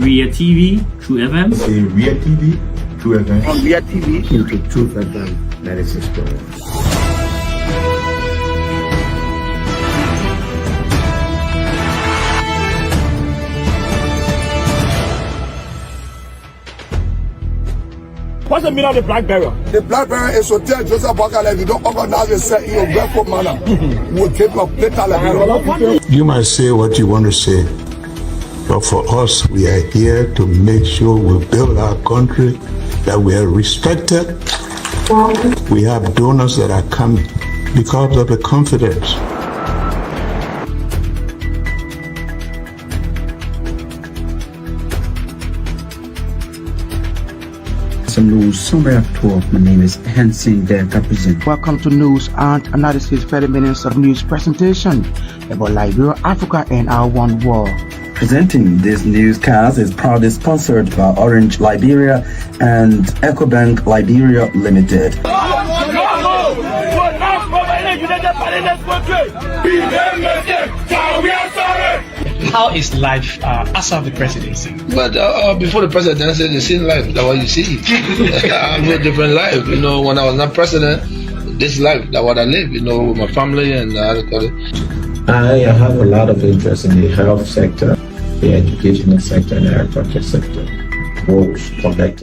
Ria TV, True FM. Say Ria TV, True FM. On Ria TV, into True FM 96.1. What's the meaning of the black barrier? The black barrier is to tell Joseph Walker if you don't organize yourself in a grateful manner, we'll take your plate like You might say what you want to say, but for us, we are here to make sure we build our country, that we are respected. We have donors that are coming because of the confidence. News summary of 12. My name is Hansen Delta Present. Welcome to News and Analysis 30 minutes of news presentation about Liberia, Africa, and our one world. Presenting this newscast is proudly sponsored by Orange Liberia and EcoBank Liberia Limited. How is life after the presidency? But before the presidency, the same life, that's what you see. I have a different life. You know, when I was not president, this life, that's what I live, you know, with my family and I have a lot of interest in the health sector, the educational sector, and the agriculture sector. Both connected.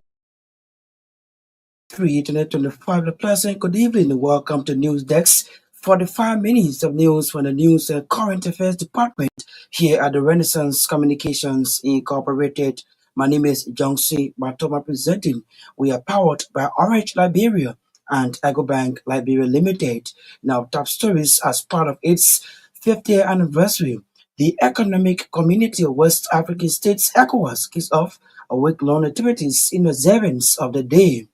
325 Pleasant. Good evening and welcome to News Desk. 45 minutes of news from the News and Current Affairs Department here at the Renaissance Communications Incorporated. My name is Johnson Batoma presenting. We are powered by Orange Liberia and EcoBank Liberia Limited. Now, top stories as part of its 50th anniversary. The Economic Community of West African States, ECOWAS, kicks off a week-long activities in observance of the day.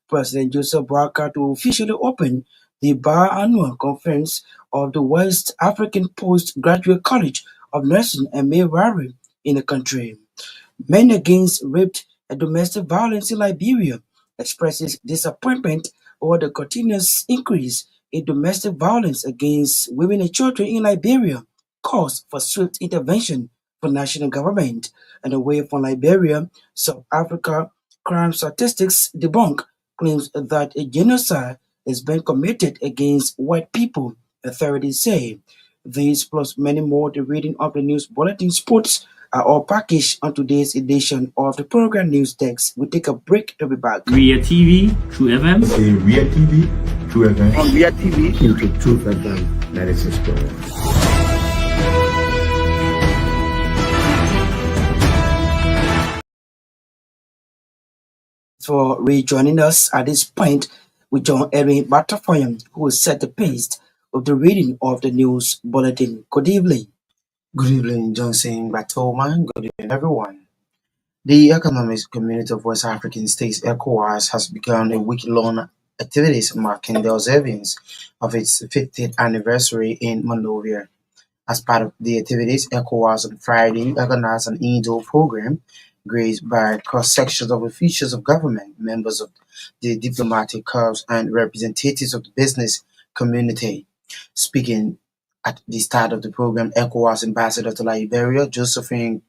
President Joseph Boakai to officially open the biannual conference of the West African Postgraduate College of Nursing and Midwifery in the country. Men Against Rape and Domestic Violence in Liberia expresses disappointment over the continuous increase in domestic violence against women and children in Liberia, calls for swift intervention from national government. And away from Liberia, South Africa crime statistics debunk claims that a genocide is being committed against white people, authorities say. These plus many more, the reading of the news bulletin sports are all packaged on today's edition of the program News Text. We take a break to be back. Ria TV, True FM. Say Ria TV, True FM. On Ria TV, into True FM 96.1. For rejoining us at this point, we join Erin Batafoyan, who will set the pace of the reading of the news bulletin. Good evening. Good evening, Johnson Batoma. Good evening, everyone. The Economic Community of West African States, ECOWAS, has begun a week-long activities marking the observance of its 50th anniversary in Monrovia. As part of the activities, ECOWAS on Friday organized an indoor program graced by cross-sections of officials of government, members of the diplomatic corps, and representatives of the business community. Speaking at the start of the program, ECOWAS Ambassador to Liberia, Josephine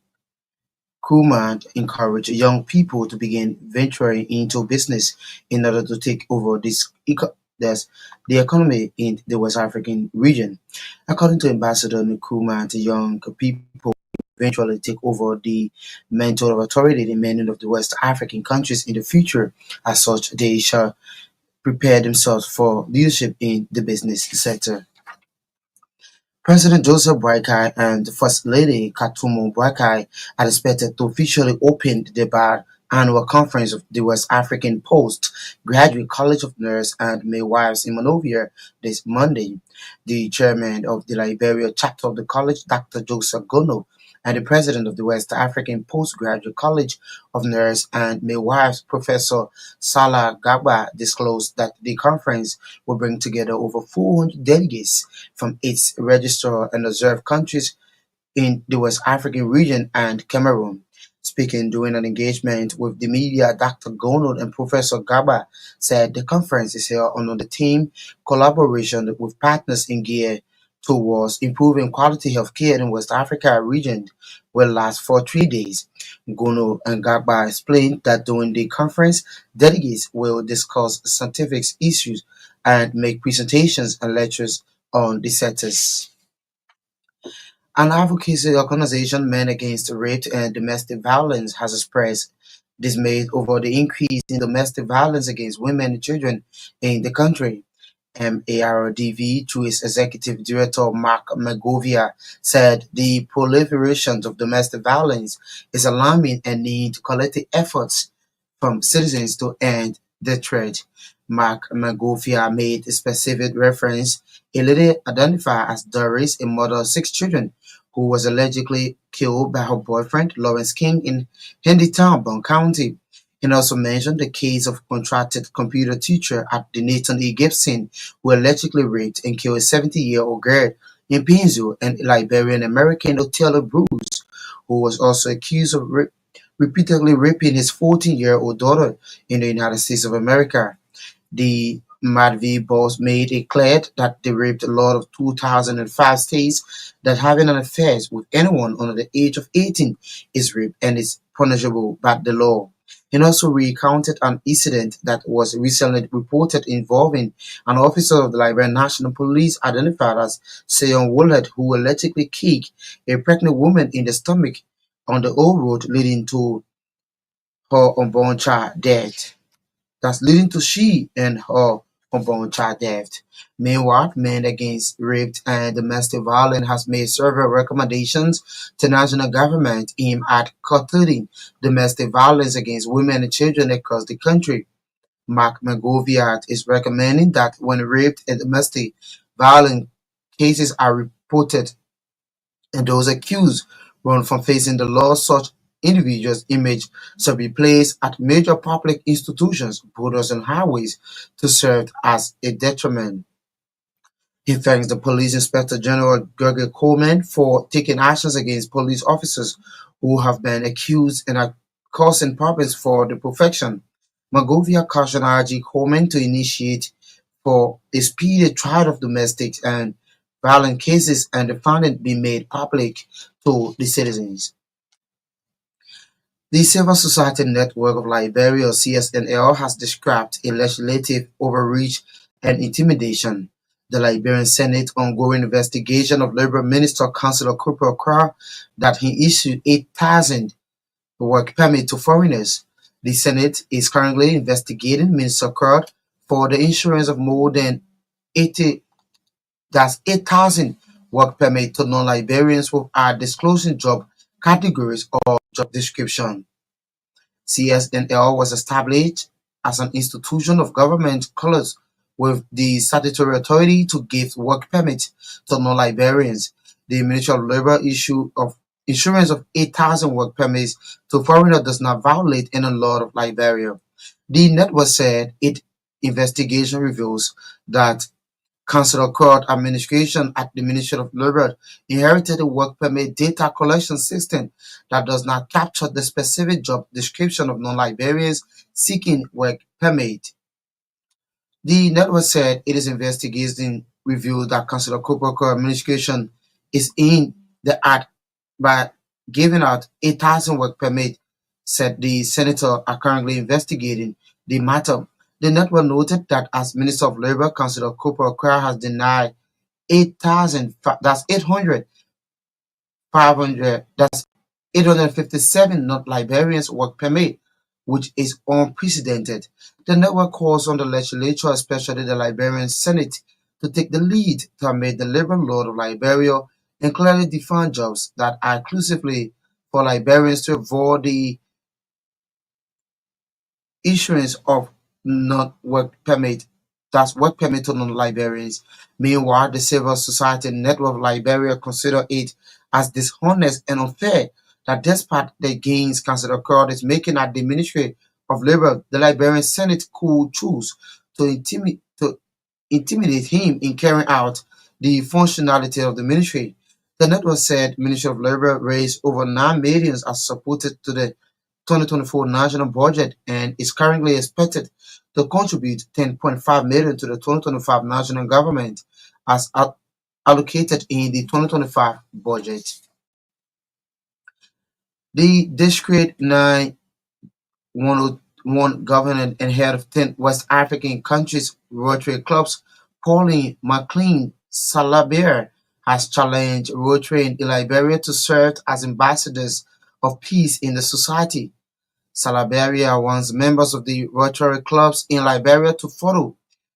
Kuhlman, encouraged young people to begin venturing into business in order to take over the economy in the West African region. According to Ambassador Nkrumah, the young people eventually take over the mantle of authority in many of the West African countries in the future. As such, they shall prepare themselves for leadership in the business sector. President Joseph Boakai and First Lady Katumo Boakai are expected to officially open the biannual conference of the West African Postgraduate College of Nurses and Midwives in Monrovia this Monday. The chairman of the Liberia chapter of the college, Dr. Joseph Gono, and the president of the West African Postgraduate College of Nurses and Midwives, Professor Salah Gaba, disclosed that the conference will bring together over 400 delegates from its registered and observed countries in the West African region and Cameroon. Speaking during an engagement with the media, Dr. Gono and Professor Gaba said the conference is held under the theme collaboration with partners in gear towards improving quality healthcare in West Africa region, will last for 3 days. Gono and Gagba explained that during the conference, delegates will discuss scientific issues and make presentations and lectures on the sectors. An advocacy organization, Men Against Rape and Domestic Violence, has expressed dismay over the increase in domestic violence against women and children in the country. MARDV, through its executive director Mark Magovia, said the proliferation of domestic violence is alarming and need collective efforts from citizens to end the threat. Mark Magovia made a specific reference a lady identified as Doris, a mother of 6 children, who was allegedly killed by her boyfriend Lawrence King in Hendytown, Bond County. He also mentioned the case of contracted computer teacher at the Nathan E. Gibson, who allegedly raped and killed a 70-year-old girl in Pinzo, and Liberian American Othello Bruce, who was also accused of repeatedly raping his 14-year-old daughter in the United States of America. The Madvi boss made it clear that they raped a lot of 2005 states that having an affair with anyone under the age of 18 is rape and is punishable by the law. He also recounted an incident that was recently reported involving an officer of the Liberian National Police identified as Seyon Woolhead, who allegedly kicked a pregnant woman in the stomach on the old road leading to her unborn child death. That's leading to she and her unborn child death. Meanwhile, Men Against Rape and Domestic Violence has made several recommendations to national government aimed at curtailing domestic violence against women and children across the country. Mark Magoviat is recommending that when rape and domestic violence cases are reported and those accused run from facing the law, such individuals' image shall be placed at major public institutions, borders, and highways to serve as a deterrent. He thanks the Police Inspector General Gregory Coleman for taking actions against police officers who have been accused and are causing problems for the profession. Magovia cautioned RG Coleman to initiate for a speedy trial of domestic and violent cases and the finding be made public to the citizens. The Civil Society Network of Liberia, CSNL, has described a legislative overreach and intimidation. The Liberian Senate ongoing investigation of Labour Minister Councillor Cooper Okra that he issued 8,000 work permit to foreigners. The Senate is currently investigating Minister Okra for the issuance of more than 8,000 work permit to non-Liberians who are disclosing job categories or job description. CSNL was established as an institution of government colors with the statutory authority to give work permits to non-Liberians. The Ministry of Labour issue of issuance of 8,000 work permits to foreigners does not violate any law of Liberia. The network said its investigation reveals that Councillor Court administration at the Ministry of Labour inherited a work permit data collection system that does not capture the specific job description of non-Liberians seeking work permit. The network said it is investigating reviews that Councillor Cooper administration is in the act by giving out 8,000 work permit, said the senator are currently investigating the matter. The network noted that as Minister of Labour, Councillor Cooper Okra has denied 8,000, that's 857 non-Liberians work permit, which is unprecedented. The network calls on the legislature, especially the Liberian Senate, to take the lead to amend the labor law of Liberia and clearly define jobs that are exclusively for Liberians to avoid the issuance of not work permit, that's work permit to non-Liberians. Meanwhile, the Civil Society Network of Liberia consider it as dishonest and unfair that despite the gains Councillor Court is making at the Ministry of Labour, the Liberian Senate could choose to intimidate him in carrying out the functionality of the ministry. The network said Ministry of Labour raised over 9 million as supported to the 2024 national budget and is currently expected to contribute 10.5 million to the 2025 national government as allocated in the 2025 budget. The District 9101 governor and head of 10 West African countries Rotary clubs, Pauline McLean Salaberry, has challenged Rotary in Liberia to serve as ambassadors of peace in the society. Salaberry wants members of the Rotary clubs in Liberia to follow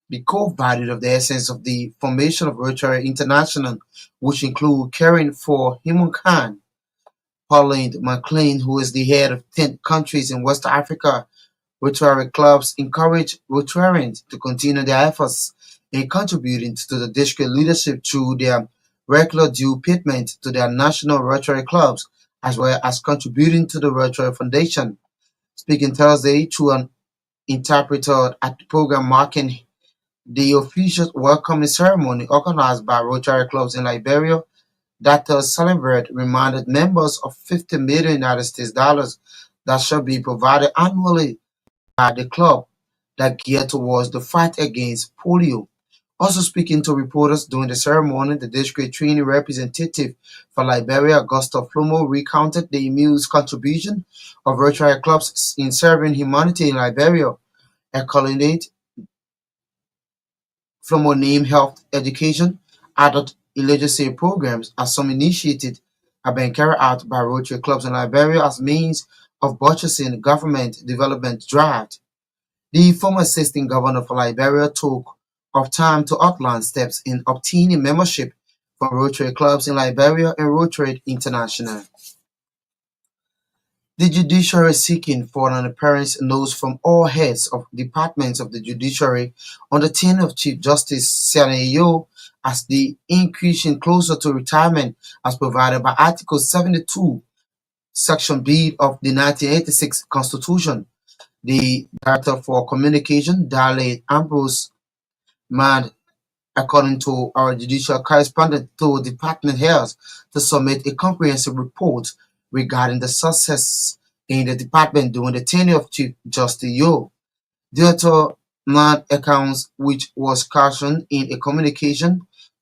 the core values of the essence of the formation of Rotary International, which include caring for humankind. Pauline McLean, who is the head of 10 countries in West Africa Rotary clubs, encourage Rotarians to continue their efforts in contributing to the district leadership through their regular due payment to their national Rotary clubs, as well as contributing to the Rotary Foundation. Speaking Thursday through an interpreter at the program marking the official welcoming ceremony organized by Rotary clubs in Liberia, Dr. Celebrate reminded members of $50 million United States dollars that shall be provided annually by the club that gear towards the fight against polio. Also speaking to reporters during the ceremony, the district training representative for Liberia, Augusta Flomo, recounted the immense contribution of Rotary clubs in serving humanity in Liberia. Accolade Flomo named health education, adult illiteracy programs as some initiated have been carried out by Rotary clubs in Liberia as means of buttressing government development drive. The former assistant governor for Liberia took of time to outline steps in obtaining membership from Rotary clubs in Liberia and Rotary International. The judiciary is seeking for an appearance notes from all heads of departments of the judiciary on the tenure of Chief Justice Sanayo as the increasing closer to retirement as provided by Article 72, Section B of the 1986 Constitution. The Director for Communication, Darley Ambrose Mad, according to our judicial correspondent, told department heads to submit a comprehensive report regarding the success in the department during the tenure of Chief Justice Yo. Director Mad accounts, which was cautioned in a communication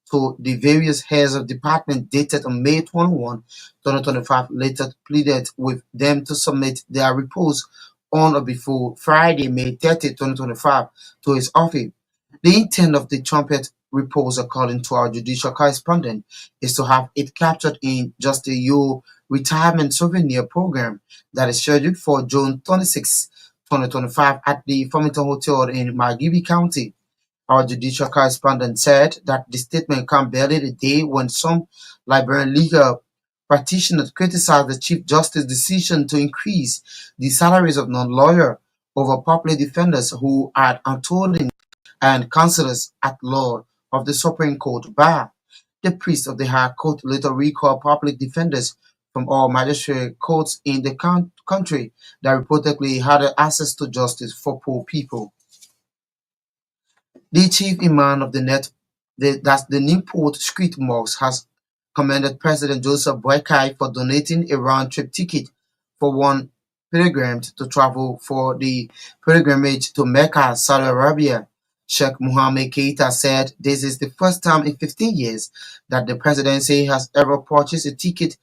to the various heads of department dated on May 21, 2025, later pleaded with them to submit their reports on or before Friday, May 30, 2025, to his office. The intent of the trumpet reports, according to our judicial correspondent, is to have it captured in Justice Yo retirement souvenir program that is scheduled for June 26, 2025 at the Farmington Hotel in Margibi County. Our judicial correspondent said that the statement comes barely a day when some Liberian legal practitioners criticized the Chief Justice's decision to increase the salaries of non-lawyer over public defenders who are attorneys and counselors at law of the Supreme Court bar. The priest of the High Court later recalled public defenders from all magistrate courts in the country that reportedly had access to justice for poor people. The chief imam of the Newport Street Mosque has commended President Joseph Boakai for donating a round-trip ticket for one pilgrim to travel for the pilgrimage to Mecca, Saudi Arabia. Sheikh Mohammed Keita said this is the first time in 15 years that the presidency has ever purchased a ticket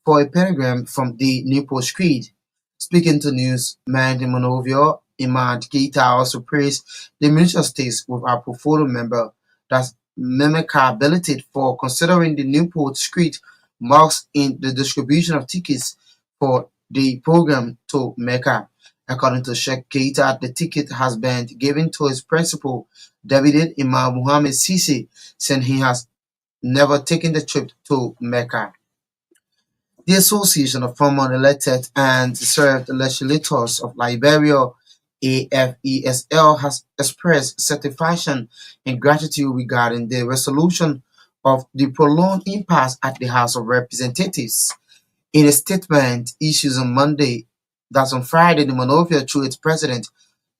for a pilgrim from the Newport Street. Speaking to Newsman in Monrovia, Imam Keita also praised the Ministry of State with our portfolio member that's Memeka ability for considering the Newport Street Mosque in the distribution of tickets for the program to Mecca. According to Sheikh Keita, the ticket has been given to his principal, David Imam Muhammad Sisi, since he has never taken the trip to Mecca. The Association of Former Elected and Served Legislators of Liberia, AFESL, has expressed satisfaction and gratitude regarding the resolution of the prolonged impasse at the House of Representatives. In a statement issued on Monday, that's on Friday, the Monrovia through its president,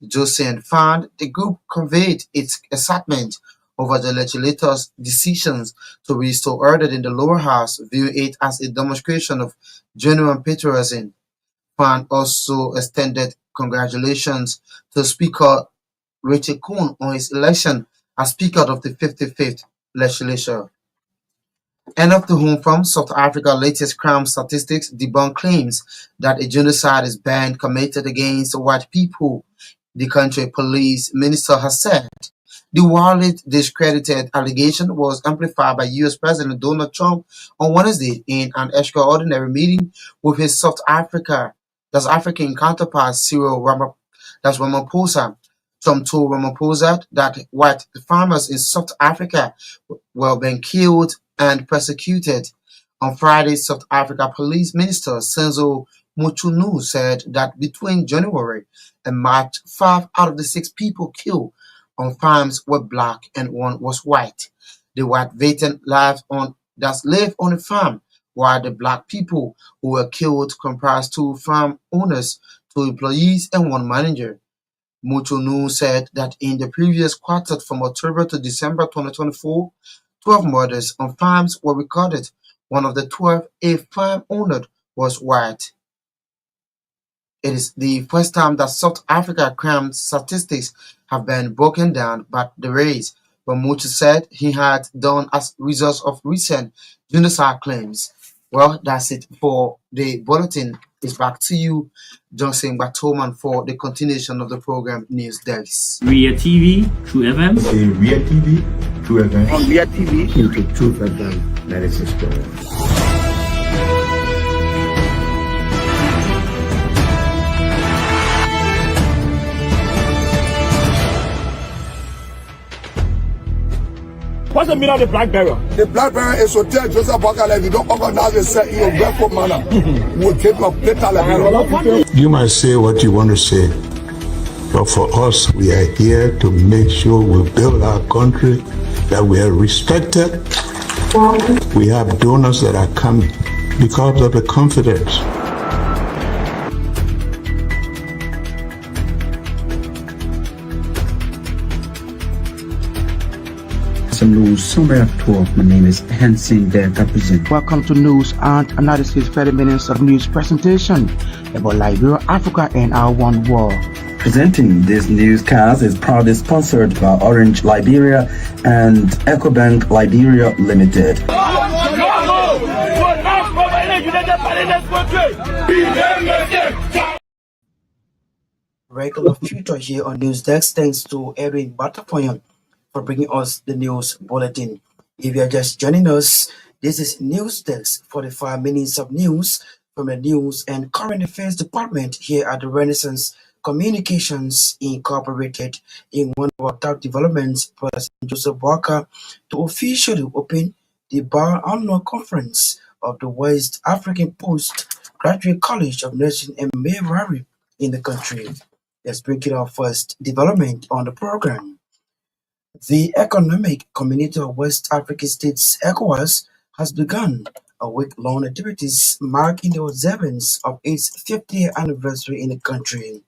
Josiane found the group conveyed its excitement over the legislators' decisions to restore order in the lower house, viewing it as a demonstration of genuine patriotism. Fan also extended congratulations to Speaker Richard Kuhn on his election as Speaker of the 55th Legislature. And up to home from South Africa, latest crime statistics debunk claims that a genocide is being committed against white people. The country police minister has said the wildly discredited allegation was amplified by U.S. President Donald Trump on Wednesday in an extraordinary meeting with his African counterpart Ramaphosa. Trump told Ramaphosa that white farmers in South Africa were being killed and persecuted. On Friday, South Africa Police Minister Senzo Mchunu said that between January and March, 5 out of the 6 people killed on farms were black and 1 was white. The white veteran live on a farm, while the black people who were killed comprised 2 farm owners, 2 employees, and 1 manager. Mchunu said that in the previous quarter from October to December 2024, 12 murders on farms were recorded. One of the 12, a farm owner, was white. It is the first time that South Africa crime statistics have been broken down by the race, but Mutu said he had done as a result of recent genocide claims. Well, that's it for the bulletin. It's back to you, Johnson Batoman, for the continuation of the program News Desk. Ria TV, True FM. Ria TV, True FM. On Ria TV, Truth FM 96.1. what's the meaning of the black barrier? The black barrier is to tell Joseph Bakala if you don't organize yourself in a grateful manner, we'll keep your data level. You might say what you want to say, but for us, we are here to make sure we build our country, that we are respected. We have donors that are coming because of the confidence. Some news summary of 12. My name is Hansen Der Represent. Welcome to News and Analysis, 30 minutes of news presentation about Liberia, Africa, and our one world. Presenting this newscast is proudly sponsored by Orange Liberia and EcoBank Liberia Limited. Regular future here on News Desk. Thanks to Edwin Batapoyan for bringing us the news bulletin. If you are just joining us, this is News Desk, 45 minutes of news from the News and Current Affairs Department here at the Renaissance Communications Incorporated. In one of our top developments, President Joseph Walker to officially open the Bar Annual Conference of the West African Postgraduate College of Nursing and Midwifery in the country. Let's break it our first development on the program. The Economic Community of West African States, ECOWAS, has begun a week-long activities marking the observance of its 50th anniversary in the country.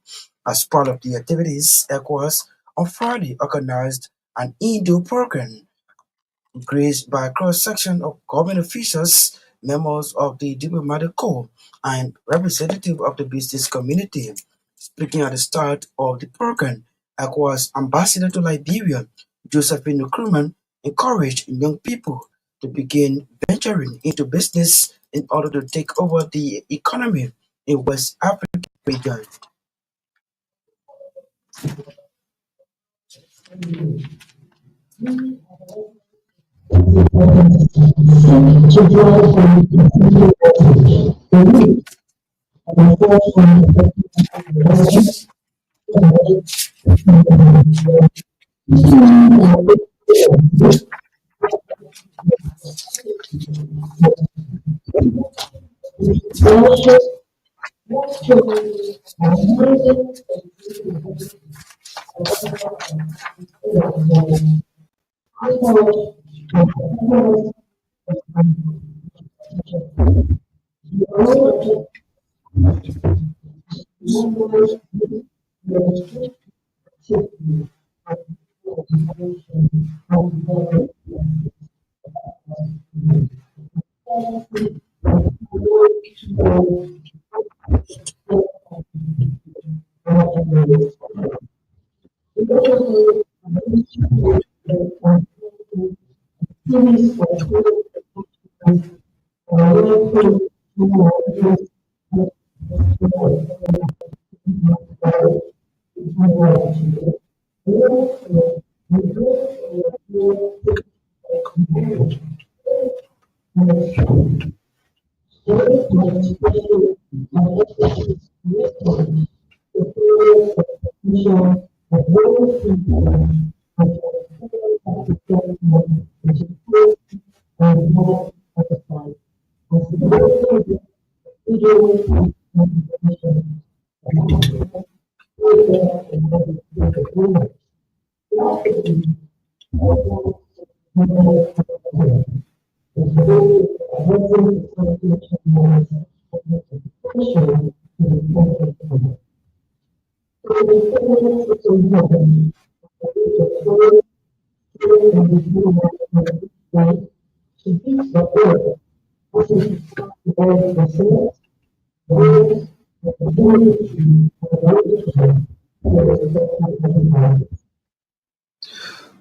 As part of the activities, ECOWAS on Friday organized an indoor program graced by a cross-section of government officials, members of the diplomatic corps, and representatives of the business community. Speaking at the start of the program, ECOWAS Ambassador to Liberia, Josephine Nkrumah, encouraged young people to begin venturing into business in order to take over the economy in West African region.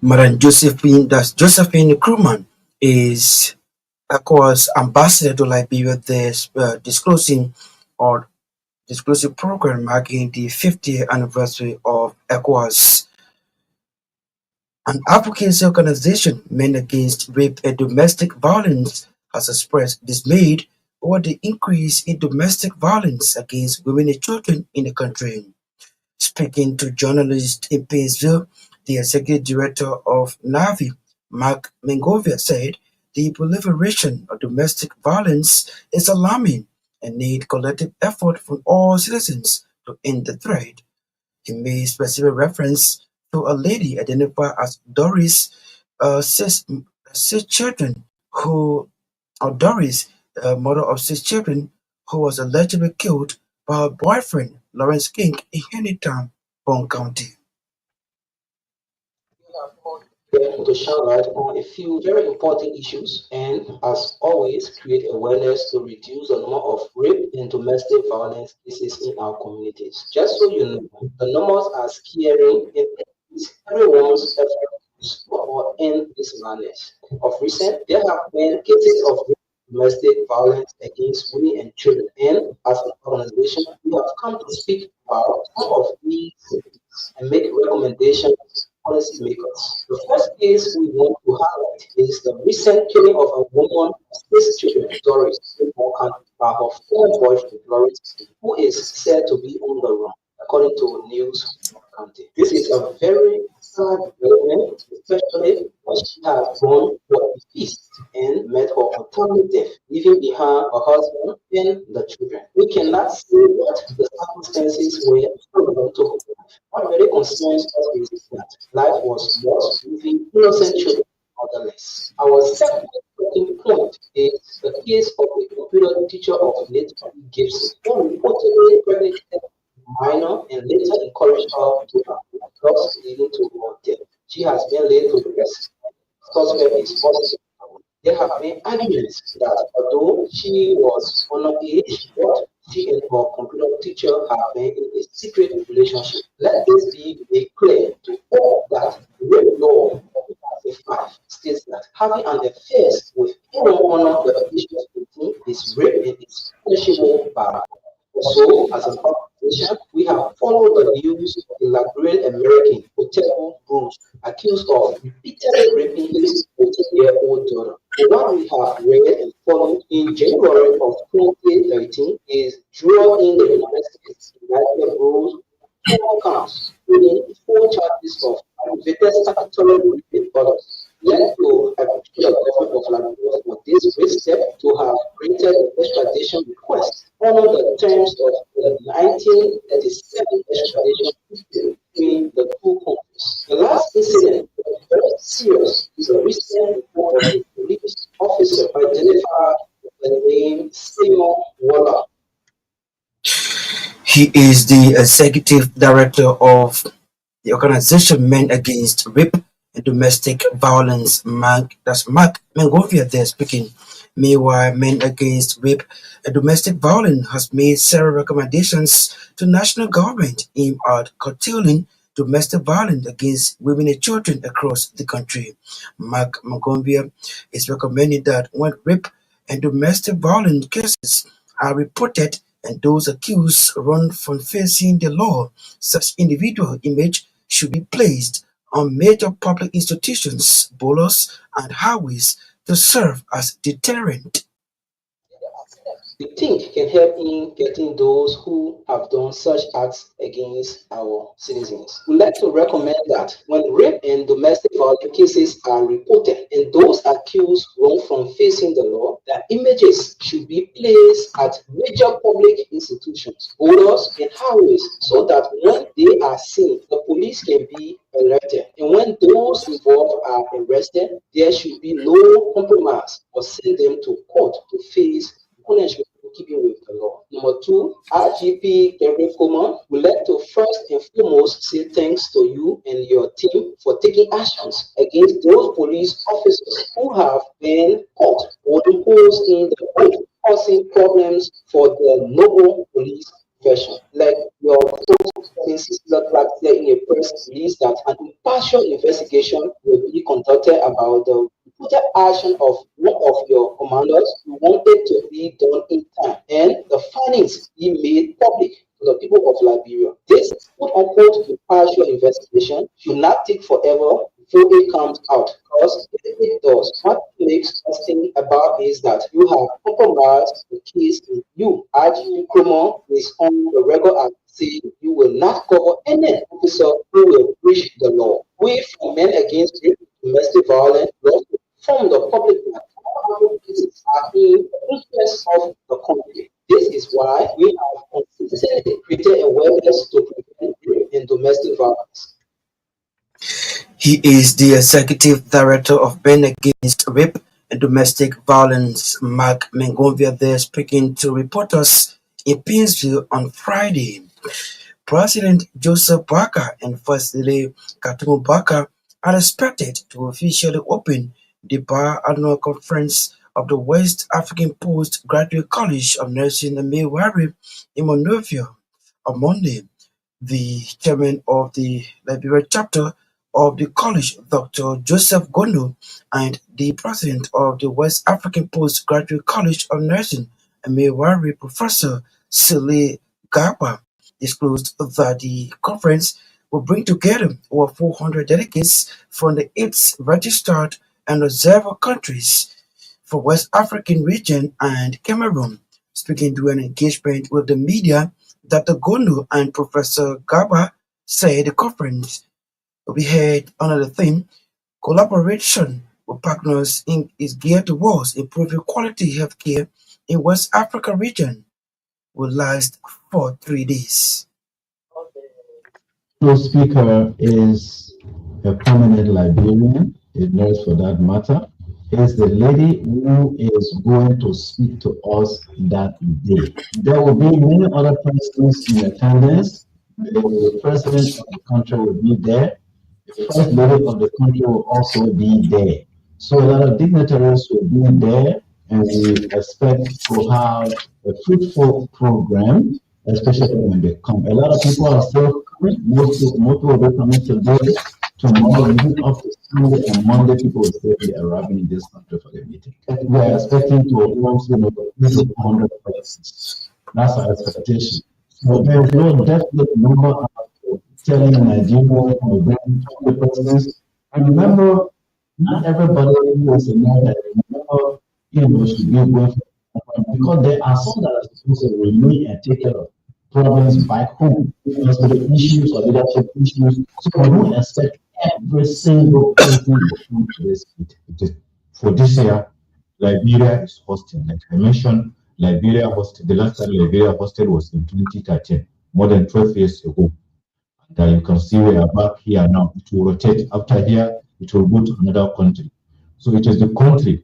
Madam Josephine Krugman is ECOWAS ambassador to Liberia, disclosing program marking the 50th anniversary of ECOWAS. An advocacy organization, Men Against Rape and Domestic Violence, has expressed dismay over the increase in domestic violence against women and children in the country. Speaking to journalists in Painesville, the executive director of Navy, Mark Mengovia, said the proliferation of domestic violence is alarming and need collective effort from all citizens to end the threat. He made specific reference to a lady identified as Doris, six children Doris, mother of six children, who was allegedly killed by her boyfriend, Lawrence King, in Henrytown, Bond County. To shine light on a few very important issues and, as always, create awareness to reduce the number of rape and domestic violence cases in our communities. Just so you know, the numbers are scary and everyone's effort to stop or end this madness. Of recent, there have been cases of domestic violence against women and children, and as an organization, we have come to speak about some of these and make recommendations policymakers. The first case we want to highlight is the recent killing of a woman of six children, Doris, by her former boyfriend, Lawrence, who is said to be on the run, according to news from County. This is a very sad development, especially when she has gone for a feast and met her untimely death, leaving behind her husband and the children. We cannot say what the circumstances were to her. What really concerns us is that life was lost, leaving innocent children motherless. Our second talking point is the case of a computer teacher of late Gibson, who reportedly impregnated a minor and later encouraged her to have thus leading to her death. She has been laid to rest. Suspect is positive. There have been arguments that although she was underage, but she and her computer teacher have been in a secret relationship. Let this be made clear to all that the rape law of 2005 states that having an affair with anyone under the age of 18 is rape and is punishable by law. Also, as an organization, we have followed the news of the Liberian American Hotel Bruce accused of repeatedly raping his 14-year-old daughter. What we have read and followed in January of 2013 is drawn in the United States United Bruce 4 counts, including 4 charges of aggravated statutory rape and others. Led to appreciate the government of Liberia for this great step to have granted an extradition request under the terms of the 1937 extradition between the two countries. The last incident was very serious. Is a recent report of a police officer identified with the name Simon Waller. He is the executive director of the organization Men Against Rape and Domestic Violence. Mark Mengovia there speaking. Meanwhile, Men Against Rape and Domestic Violence has made several recommendations to national government aimed at curtailing domestic violence against women and children across the country. Mark Mengovia is recommending that when rape and domestic violence cases are reported and those accused run from facing the law, such individual image should be placed on major public institutions, boroughs, and highways to serve as deterrent. We think can help in getting those who have done such acts against our citizens. We'd like to recommend that when rape and domestic violence cases are reported and those accused run from facing the law, their images should be placed at major public institutions, boroughs, and highways so that when they are seen, the police can be alerted. And when those involved are arrested, there should be no compromise or send them to court to face punishment for keeping with the law. Number two, RGP Gabriel Coleman would like to first and foremost say thanks to you and your team for taking actions against those police officers who have been caught or imposed in the court, causing problems for the noble police profession. Like your Cecilia Clark said in a press release that an impartial investigation will be conducted about the reported action of one of your commanders who wanted to be done in time, and the findings be made public to the people of Liberia. This quote-unquote impartial investigation should not take forever before it comes out, because if it does, what makes us think about is that you have compromised the case in you. RG Cromer is on the record as saying you will not cover any officer who will breach the law. We from Men Against Rape, Domestic Violence, from the public cases are in the interest of the country. This is why we have consistently created awareness to prevent rape and domestic violence. He is the executive director of Men Against Rape and Domestic Violence, Mark Mengovia, there speaking to reporters in Painesville on Friday. President Joseph Barker and First Lady Katumu Barker are expected to officially open the Bar Annual Conference of the West African Postgraduate College of Nursing and Midwifery in Monrovia on Monday. The chairman of the Liberia chapter of the college, Dr. Joseph Gondo, and the president of the West African Postgraduate College of Nursing and Midwifery, Professor Sile Garba, disclosed that the conference will bring together over 400 delegates from the 8 registered and observer countries for West African region and Cameroon. Speaking during an engagement with the media, Dr. Gondo and Professor Garba said the conference will be held under the theme "Collaboration with Partners" is geared towards improving quality healthcare in West Africa region. Will last for 3 days. The speaker is a prominent Liberian, a nurse for that matter, is the lady who is going to speak to us that day. There will be many other persons in attendance. The president of the country will be there. The first lady of the country will also be there. So a lot of dignitaries will be there, and we expect to have a fruitful program, especially when they come. A lot of people are still coming. Most will be coming today, tomorrow, even up to Sunday and Monday. People will still be arriving in this country for the meeting. We are expecting to host 200 persons. That's our expectation. So there is no definite number of telling Nigeria to bring 20 persons. And remember, not everybody who is in there, remember, should be going for, because there are some that are supposed to remain and take care of problems back home, because of the issues or leadership issues. So we don't expect every single person to come to this meeting. For this year, Liberia is hosting. Like I mentioned, Liberia hosted, the last time Liberia hosted was in 2013, more than 12 years ago. And you can see we are back here now. It will rotate. After here, it will go to another country. So it is the country,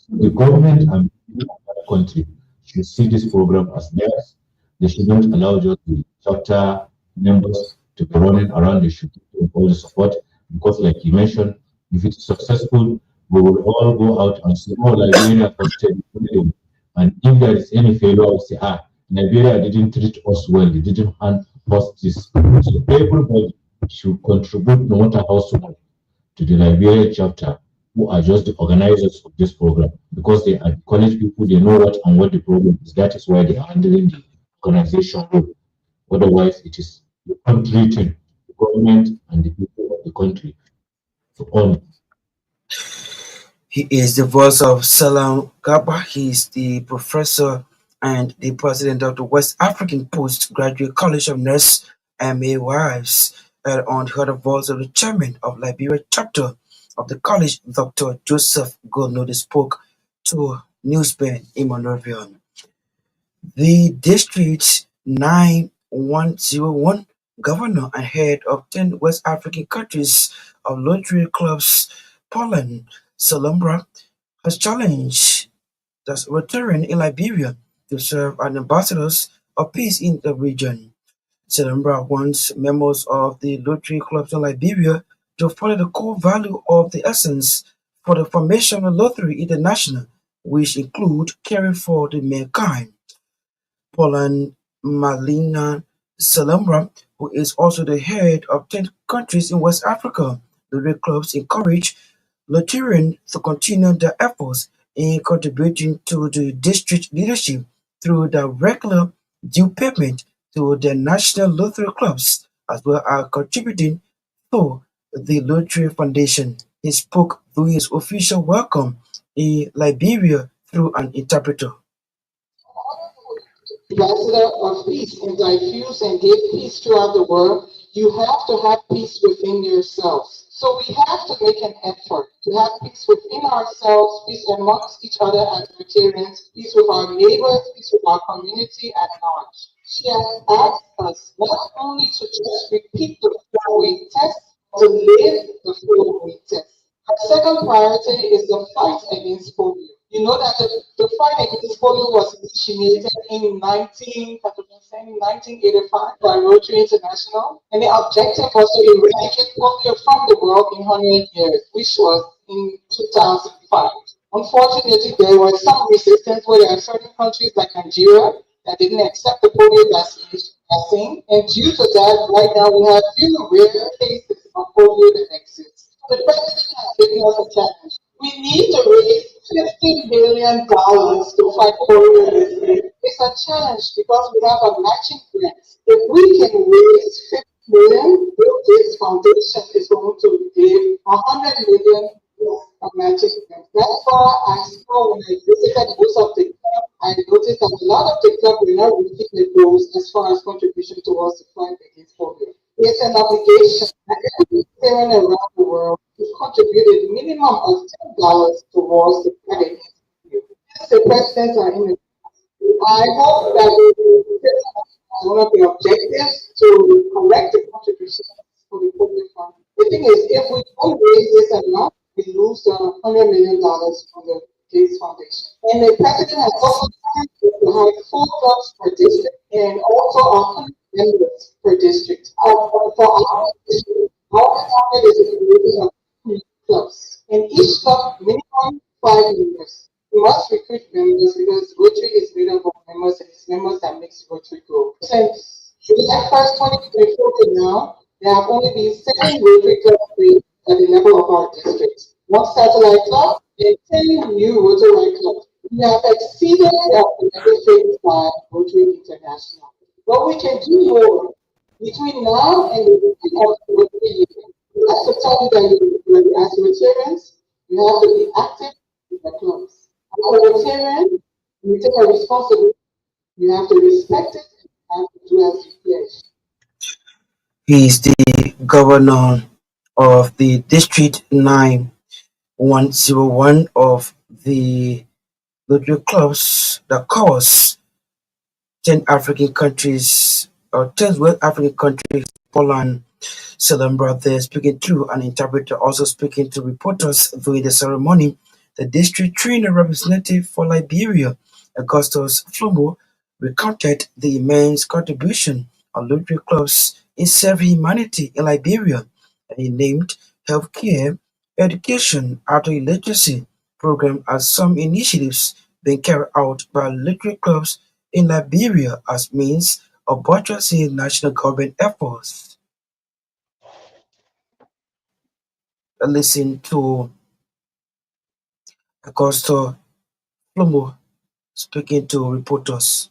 the government and the country should see this program as theirs. They shouldn't allow just the chapter members to be running around. They should give all the support, because like you mentioned, if it's successful, we will all go out and say, oh, Liberia hosted. And if there is any failure, we'll say, Liberia didn't treat us well, they didn't hand us this. So everybody should contribute, no matter how small, to the Liberia chapter. who are just the organizers of this program, because they are college people, they know what the problem is. That is why they are handling the organization role. Otherwise, it is the country thing, the government and the people of the country. So on. He is the voice of Salam Gaba. He is the professor and the president of the West African Postgraduate College of Nurse MAYs, and on the other voice of the chairman of Liberia chapter of the college, Dr. Joseph Golnodi, spoke to Newsband in Monrovia. The District 9101 governor and head of 10 West African countries of Rotary clubs, Poland, Solumbra, has challenged the Rotarian in Liberia to serve as ambassadors of peace in the region. Solumbra wants members of the Rotary clubs in Liberia to follow the core value of the essence for the formation of Rotary International, which include caring for the mankind. Poland Marlena Salembra, who is also the head of 10 countries in West Africa. The Red Clubs encourage Rotarians to continue their efforts in contributing to the district leadership through the regular due payment to the national Rotary clubs, as well as contributing to the Rotary Foundation. He spoke during his official welcome in Liberia through an interpreter. Ambassador of peace and diffuse and give peace throughout the world, you have to have peace within yourselves. So we have to make an effort to have peace within ourselves, peace amongst each other as Rotarians, peace with our neighbors, peace with our community at large. She has asked us not only to just repeat the flow we test, to live the flow we test. Our second priority is the fight against polio. You know that the fight against polio was initiated in 1985 by Rotary International, and the objective was to eradicate polio from the world in 100 years, which was in 2005. Unfortunately, there was some resistance where there are certain countries like Nigeria that didn't accept the polio vaccine, and due to that, right now we have few rare cases of polio that exist. The president has given us a challenge. We need to raise $50 million to fight polio this year. It's a challenge because we have a matching grant. If we can raise $50 million, Bill Gates Foundation is going to give $100 million of matching grant. That's why I saw when I visited most of the club, I noticed that a lot of the club were not reaching the goals as far as contribution towards the fight against polio. It's an obligation that every parent around the world has contributed a minimum of $10 towards the fight against polio. The presidents are in the I hope that one of the objectives to correct the contributions for the polio fund. The thing is, if we don't raise this amount, we lose $100 million from the Gates Foundation. And the president has also planned to have 4 clubs per district and also 100 members per district. For our district, our target is a creation of 2 clubs. And each club, minimum 5 members. We must recruit members because Rotary is made up of members and it's members that makes Rotary grow. Since July 1st, 2024 to now, there have only been 7 Rotary clubs created at the level of our district. 1 satellite club and 10 new Rotary clubs. We have exceeded the objectives by Rotary International. But we can do more. Between now and the beginning of the Rotary year, we have to tell you that as Rotarians, you have to be active in the clubs. As a Rotarian, you take a responsibility. You have to respect it and have to do as you please. He is the governor of the District 9101 of the Rotary clubs that covers 10 African countries, or 10 West African countries, Poland, Solumbra there speaking through an interpreter, also speaking to reporters during the ceremony. The district trainer representative for Liberia, Augustus Flomo, recounted the immense contribution of Rotary clubs in serving humanity in Liberia, and he named healthcare, education, auto literacy program as some initiatives being carried out by Rotary clubs in Liberia as means of buttressing national government efforts. Listen to Augusto Flomo speaking to reporters.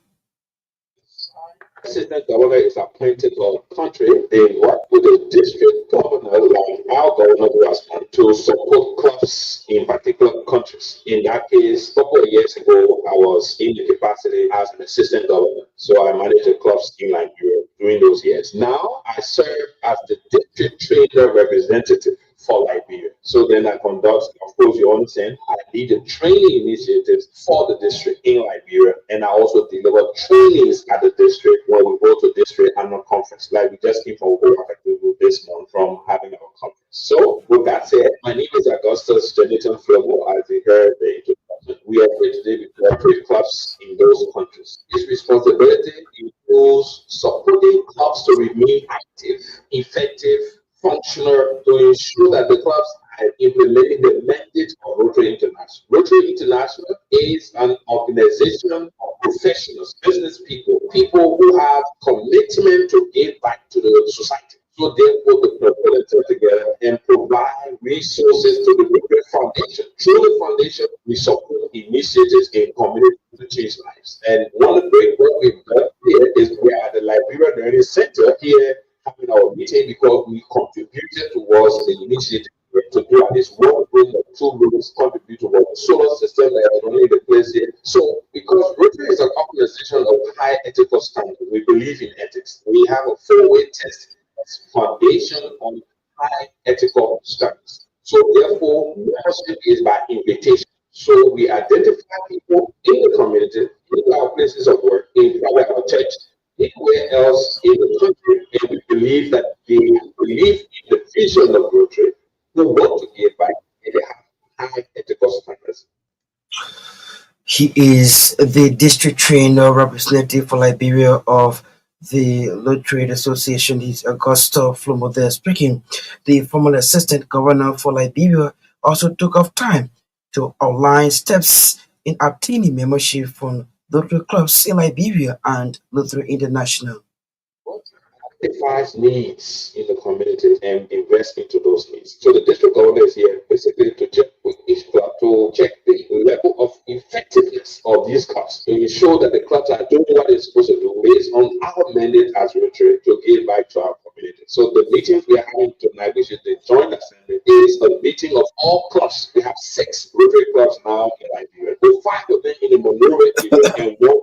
Assistant governor is appointed for the country. They work with the district governor, like our governor was, to support clubs in particular countries. In that case, a couple of years ago, I was in the capacity as an assistant governor. So I managed the clubs in Nigeria during those years. Now I serve as the district trainer representative for Liberia. So then I conduct, of course, you understand, I lead the training initiatives for the district in Liberia, and I also deliver trainings at the district when we go to district annual conference. Like we just came from this month from having our conference. So with that said, my name is Augustus Jonathan Flomo, as you heard the introduction. We operate today with corporate clubs in those countries. This responsibility includes supporting clubs to remain active, effective, functional, to ensure that the clubs are implementing the mandate of Rotary International. Rotary International is an organization of professionals, business people, people who have commitment to give back to the society. So therefore, the people together and provide resources to the Rotary Foundation. Through the foundation, we support initiatives in community to change lives. And one of the great work we've done here is we are at the Liberia Learning Center here having our meeting because we contributed towards the initiative to do at least one room or two rooms contribute towards the solar system that is only the place here. So because Rotary is an organization of high ethical standards, we believe in ethics. We have a four-way test foundation on high ethical standards. So therefore, membership is by invitation. So we identify people in the community, in our places of work, in our church, anywhere else in the country, and we believe that they believe in the vision of Rotary, who want to give back, and they have high ethical standards. He is the district trainer representative for Liberia of the Low Trade Association. He's Augusto Flomo there speaking. The former assistant governor for Liberia also took off time to outline steps in obtaining membership from Rotary clubs in Liberia and Rotary International. Identifies needs in the community and invest into those needs. So the district governor is here basically to check with each club to check the level of effectiveness of these clubs to ensure that the clubs are doing what they're supposed to do based on our mandate as Rotary to give back to our community. So the meetings we are having tonight, which is the joint assembly, is a meeting of all clubs. We have 6 Rotary clubs now in Liberia, with 5 of them in the Monroe region and 1.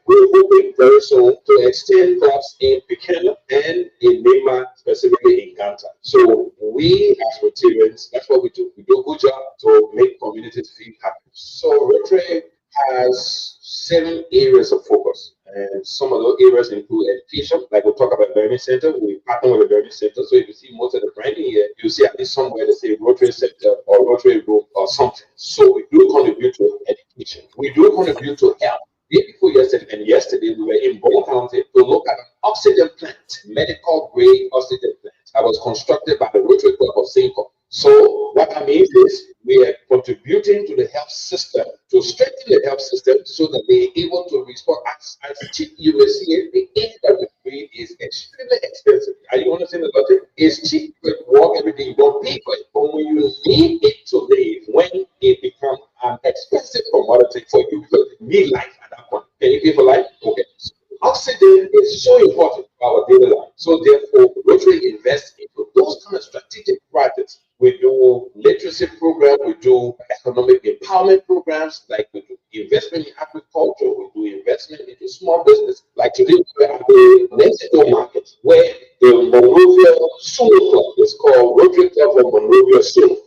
We're hoping very soon to extend clubs in Pequena and in Myean, specifically in Ganta. So we as Rotarians, that's what we do. We do a good job to make communities feel happy. So Rotary has 7 areas of focus. And some of those areas include education, like we'll talk about learning center. We partner with the learning center. So if you see most of the branding here, you'll see at least somewhere they say Rotary Center or Rotary Group or something. So we do contribute to education. We do contribute to health. Day before yesterday, we were in Bone County to look at an oxygen plant, medical grade oxygen plant that was constructed by the Rotary Club of Cinco. So what that means is we are contributing to the health system, to strengthen the health system so that they are able to respond. As cheap you will see it, the air that we breathe is extremely expensive. Are you understanding the logic? It's cheap to walk every day, you don't pay for it. But when you need it to live, when it becomes an expensive commodity for you because you need life at that point. Can you pay for life? Okay. So oxygen is so important for our daily life. So therefore, Rotary invests into those kind of strategic projects. We do literacy programs, we do economic empowerment programs, like we do investment in agriculture, we do investment into small business. Like today, we have the Mexico market, where the Monrovia Solo Club is called Rotary Club of Monrovia Solo.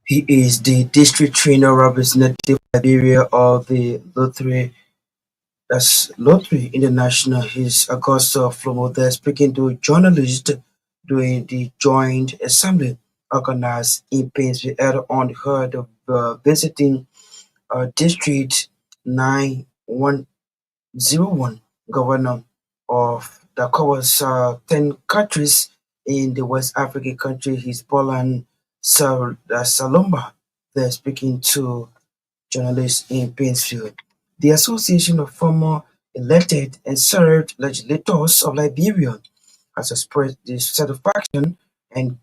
He is the district trainer representative of Liberia of the Rotary. That's Rotary International. He's Augusto Flomo there speaking to journalists during the joint assembly organized in Painesville on the heard of visiting District 9101 governor of that covers 10 countries in the West African country. He's Poland Salomba there speaking to journalists in Painesville. The Association of Former Elected and Served Legislators of Liberia has expressed dissatisfaction and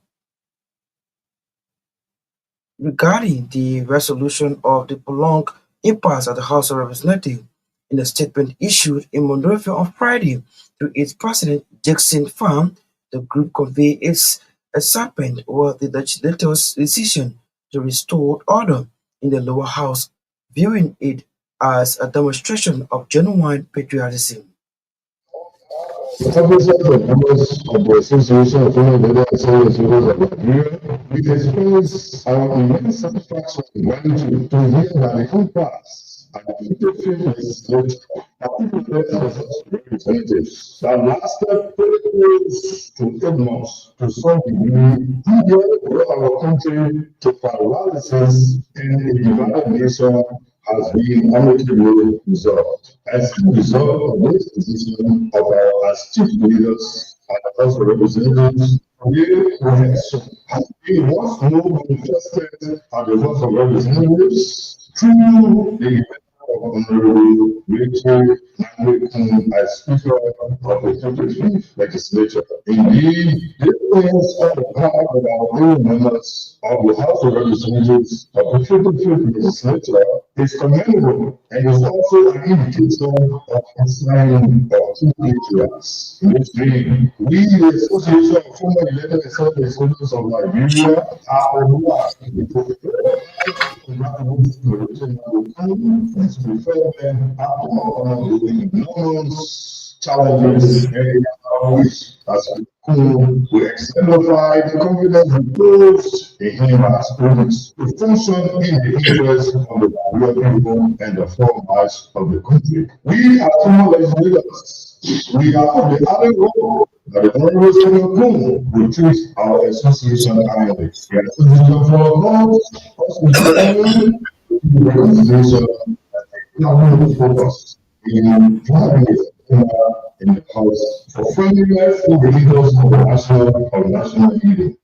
regarding the resolution of the prolonged impasse at the House of Representatives. In a statement issued in Monrovia on Friday through its president, Jackson Farm, the group conveyed its excitement over the legislator's decision to restore order in the lower house, viewing it as a demonstration of genuine patriotism. The officers and members of the Association of Former Veteran Service Leaders of Nigeria, we express our immense satisfaction and gratitude to hear that the impasse and the interfaith legislature, particularly as representatives, that lasted 30 days to 8 months to some degree, brought our country to paralysis and a divided nation has been amicably resolved. As a result of this decision of our as chief leaders and the House of Representatives, real protection has been once more manifested at the House of Representatives through the Honorable Rachel Nangwekun as Speaker of the 25th Legislature. Indeed, this is on the part of our own members of the House of Representatives of the 25th Legislature is commendable and is also an indication of a sign of true patriots. In this vein, we, the Association of Former Elected Assembly Legislators of Nigeria, are obliged to prefer them after doing enormous challenges and which as we exemplify the confidence reposed in him as promised to function in the interest of the Nigerian people and the foremost of the country. We are former legislators. We are on the other road that the Honorable Senator will treat our association annually. The association for God also the organization that focus in driving in the house for friendliness for the leaders of national meeting.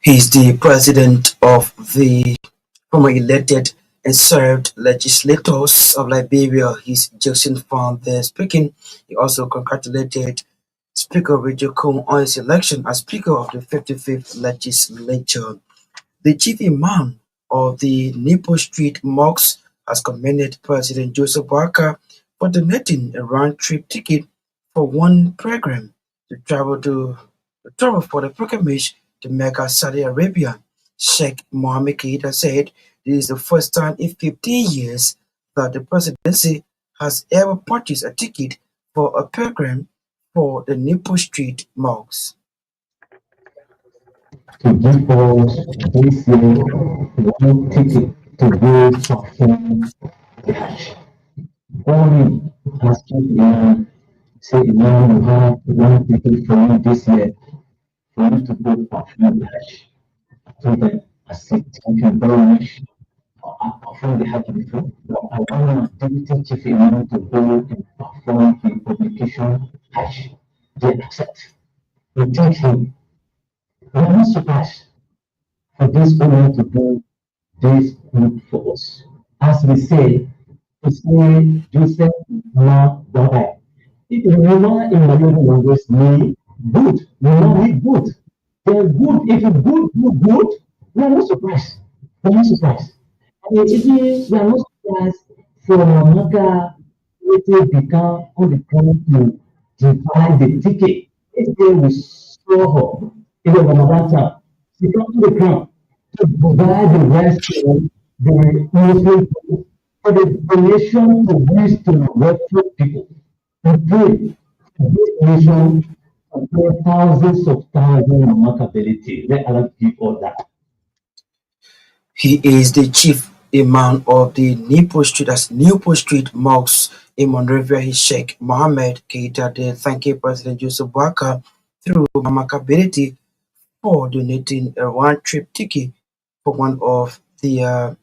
He is the president of the former elected and served legislators of Liberia. His Jackson found there speaking. He also congratulated Speaker Roger Combs on his election as Speaker of the 55th Legislature. The chief imam of the Nipo Street Mosque has commended President Joseph Barker for donating a round-trip ticket for one pilgrim to travel for the pilgrimage to Mecca, Saudi Arabia. Sheikh Mohammed Keita said this is the first time in 15 years that the presidency has ever purchased a ticket for a pilgrim for the Nipo Street Mosque. To give us this year one ticket to go perform the Hajj. Only as Torgbean say, now you have one ticket for me this year for you to go perform the Hajj. I told them, I said, thank you very much. I performed the Hajj before, but I want my deputy chief imam to go and perform the publication Hajj. They accept. We thank him. We are not surprised for this woman to do this good for us. As we say, Joseph not Baba. If you remember in Malayan language, me good, you know me good. They're good. If you good, we are not surprised. We are not surprised. And if we are not surprised for Marka it become on the ground to divide the ticket. If they will saw her in the Ramadan time, she come to the ground to provide the rest of the Muslim people for the donation to reach to the working people. We pray for this nation and pray thousands of thousands of markability. Let Allah give all that. He is the chief imam of the Newport Street Mosque in Monrovia. His Sheikh Mohammed Keita did thank President Joseph Barker through Mamakability for donating a one-trip ticket for one of the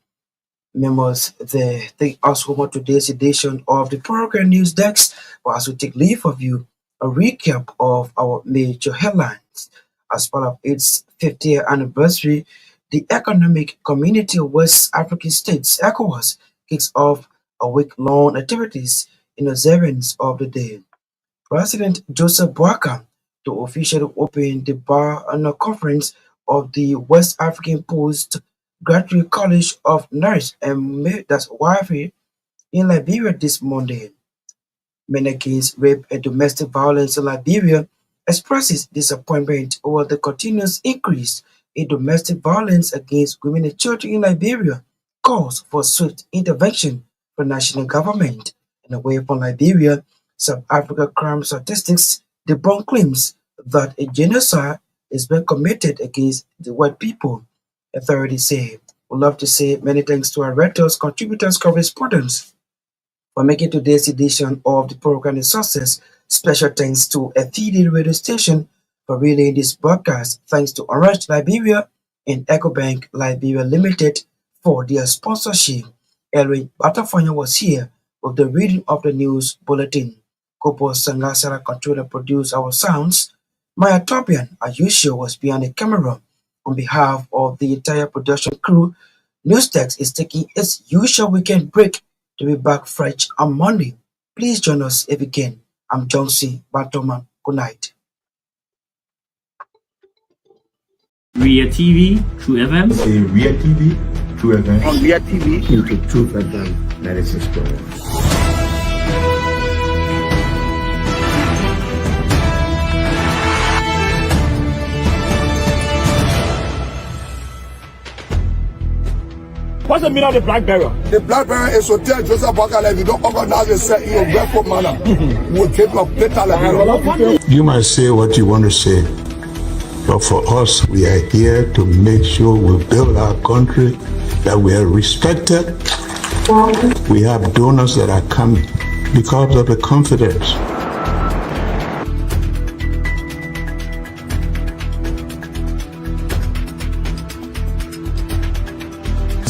members there. Thank us for today's edition of the program News Desk. But as we take leave of you, a recap of our major headlines. As part of its 50th anniversary, the Economic Community of West African States, ECOWAS, kicks off a week-long activities in observance of the day. President Joseph Boakai to officially open the Bar Conference of the West African Post Graduate College of Nurse and Midwifery in Liberia this Monday. Men Against Rape and Domestic Violence in Liberia expresses disappointment over the continuous increase in domestic violence against women and children in Liberia, calls for swift intervention from national government. And away from Liberia, South Africa crime statistics debunk claims that a genocide is being committed against the white people. Authorities say, we'd love to say many thanks to our writers, contributors, correspondents for making today's edition of the program a success. Special thanks to a TD radio station for relaying this broadcast. Thanks to Orange Liberia and EcoBank Liberia Limited for their sponsorship. Elrin Batafanya was here with the reading of the news bulletin. Kopo Sangasara controlled and produced our sounds. Maya Torgbean, as usual, was behind the camera. On behalf of the entire production crew, Newstex is taking its usual weekend break to be back fresh on Monday. Please join us if you can. I'm John C. Bartoma. Good night. Ria TV, True FM. Say Ria TV, True FM. On Ria TV. Into True FM 96.1. What's the meaning of the black barrier? The black barrier is to tell Joseph Bakala, if you don't organize yourself in a grateful manner, we'll keep your better level. You might say what you want to say, but for us, we are here to make sure we build our country, that we are respected. We have donors that are coming because of the confidence.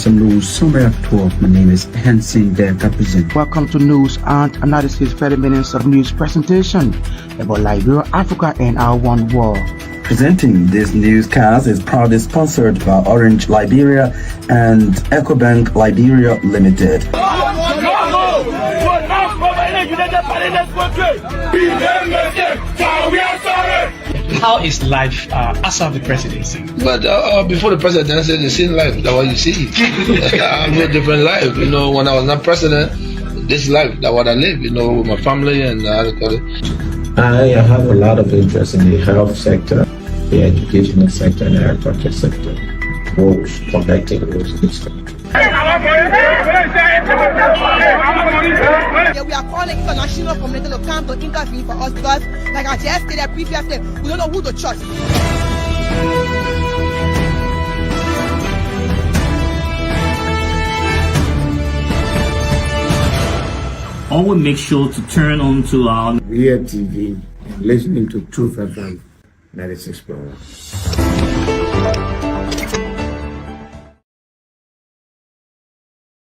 News Summary of 12. My name is Hansen Delta. Welcome to News and Analysis 30 minutes of news presentation about Liberia, Africa, and our one world. Presenting this newscast is proudly sponsored by Orange Liberia and EcoBank Liberia Limited. How is life after the presidency? But before the presidency, the same life that what you see. I live a different life. You know, when I was not president, this life that what I live. You know, with my family and how to call it. I have a lot of interest in the health sector, the educational sector, and the agriculture sector. Both connected with this country. Yeah, we are calling international community to come to intervene for us because, like I just stated previously, we don't know who to trust. Always make sure to turn on to our Ria TV and listening to True FM 96.1.